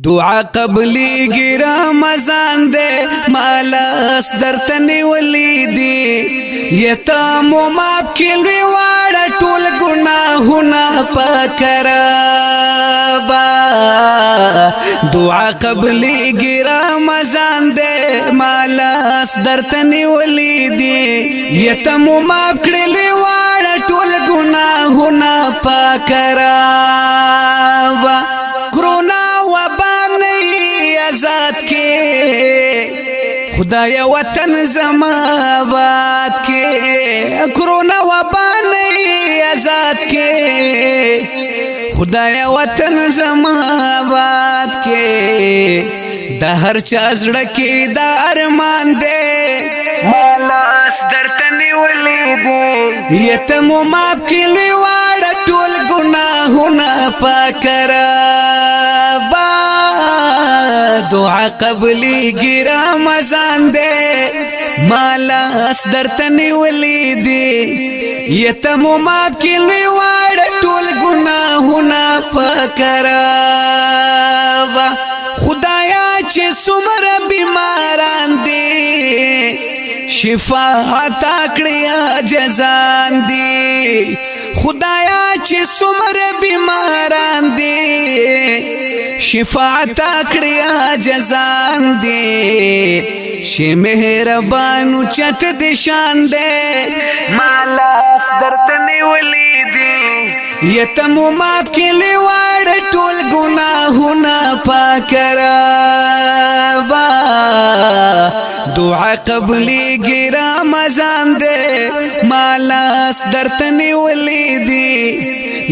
دعا قبلیگی رمضان دے مالاس درتنی ولی دی یتام و ماب کلوی وارا ٹول گناہونا پاکرابا دعا قبلیگی رمضان دے مالاس درتنی ولی دی یتام و ماب کلوی وارا ٹول گناہونا پاکرابا کرونا آزاد کے خدایا وطن زما آباد کے کرونا وبا نہیں آزاد کے خدایا وطن زما آباد کے دا ہر چا زړه کې دا ارمان دے مالاس درتنی ولی دے یتم و ماب کلی واړه ټول ګناهونه پاکرابا دعا قبلیگی رمضان دے مالاس درتنی ولی دی یتم و ماب کلی واړه ټول ګناهونه پاکرابا خدایا چې څومره بیماران دي شفا عطا کړې جزان دي خدایا چې څومره بیماران دي شفا عطا کړې جزان دي شي مهربانو چت دي شان دي مالاس درتنی ولی دی یتم و ماب کلی واړه ټول ګناهونه پاکرابا دعا قبلیگی رمضان دے مالاس درتنی ولی دی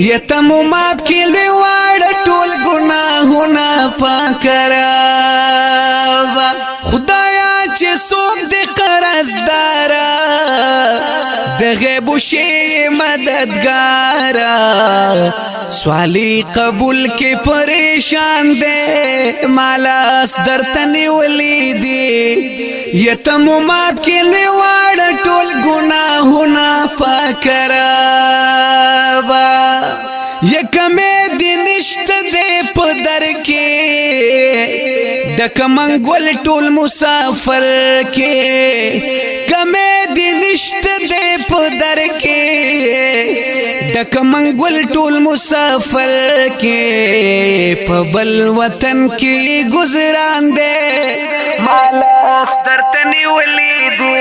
یتم و ماب کلی واړه ټول ګناهونه پاکرابا خدایا چې څوک دې قرضدارا د غیب شي مددگارا سوالی قبول کے پریشان دے مالاس درتنی ولی دی یتم و ماب کے لیوار ٹول گناہونا پاکرابا یکمی دی نشت دے پدر کے دک منگول ٹول مسافر کے کمی دی نشت دے پدر کے دک منگول ټول مسافر کے پبل وطن کی گزران دے مالاس درتنی ولی دے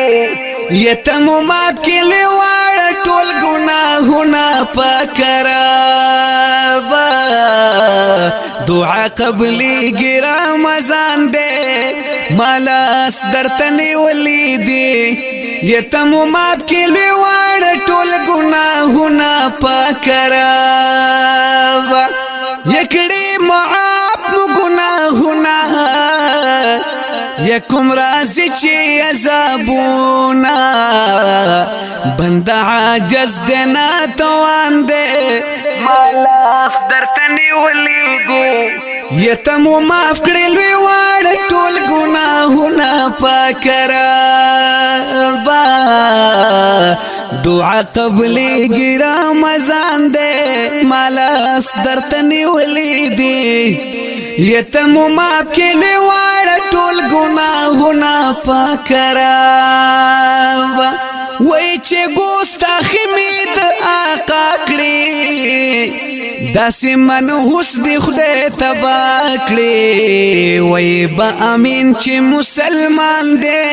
یتم و ماب کے لیوار ټول گناہونا پاکرابا دعا قبلیگی رمضان دے مالاس درتنی ولی دی یتم و ماب کے لیوار ټول گناہونا پاکرابا یکڑی معاپ گناہونا یکم رازی چی عذابونا بند عاجز دینا توان دے مالاس درتنی ولی دے یتم و ماف کڑلوی وار ټول گناہونا پاکرابا دعا قبلیگی رمضان دے مالاس درتنی ولی دی یتم و ماب کلی وار ټول گناہونا پاکرابا وی چه گستاخی مید آقا کړي داسی من حس دی خدای تبا کړي وی با امین چه مسلمان دے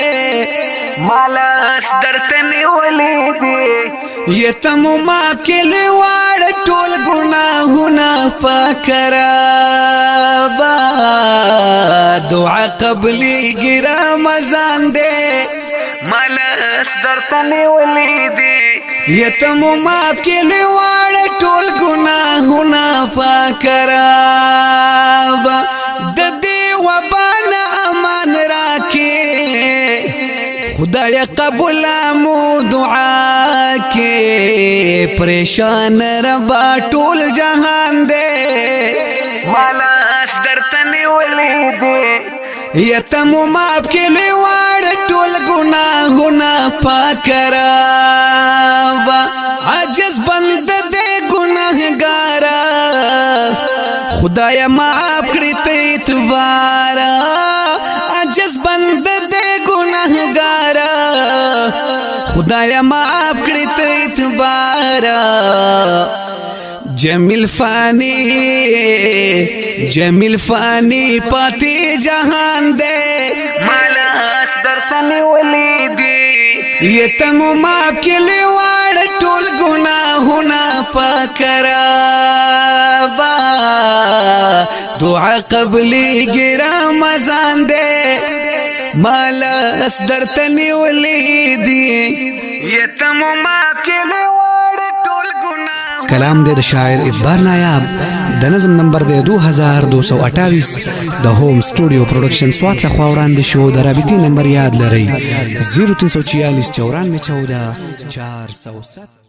مالاس درتنی ولی دی یتم و ماب کلی وار ټول گناہونا پاکرابا دعا قبلیگی رمضان دے مالاس درتنی ولی دی یتم و ماب کلی وار ټول گناہونا پاکرابا د دې وبانا امان راکې خدای قبول مو دعا کے پریشان ربا ټول جہان دے مالاس درتنی ولی دے یتم و ماب کلی وار ټول گناہونا پاکرابا عجز بند دے گناہگارا خدایا معاف کړی ته اعتبار عجز بنده دې ګناهګار خدایا معاف کړی ته اعتبار جمیل فانی پاتی جهان دے مالا درتنی ولیدی یتم ماپ کلی وار ټول گناہونا پاکرابا دعا قبلیگی رمضان دے مالا درتنی ولیدی یتم ماپ کلی وار ټول گناہ کلام دے د شاعر ادبار نایاب د نظم نمبر دے 2228 د ہوم سٹوڈیو پروڈکشن سوات لخوا وړاندې شو د رابطې نمبر یاد لرئ 0346 94 14 407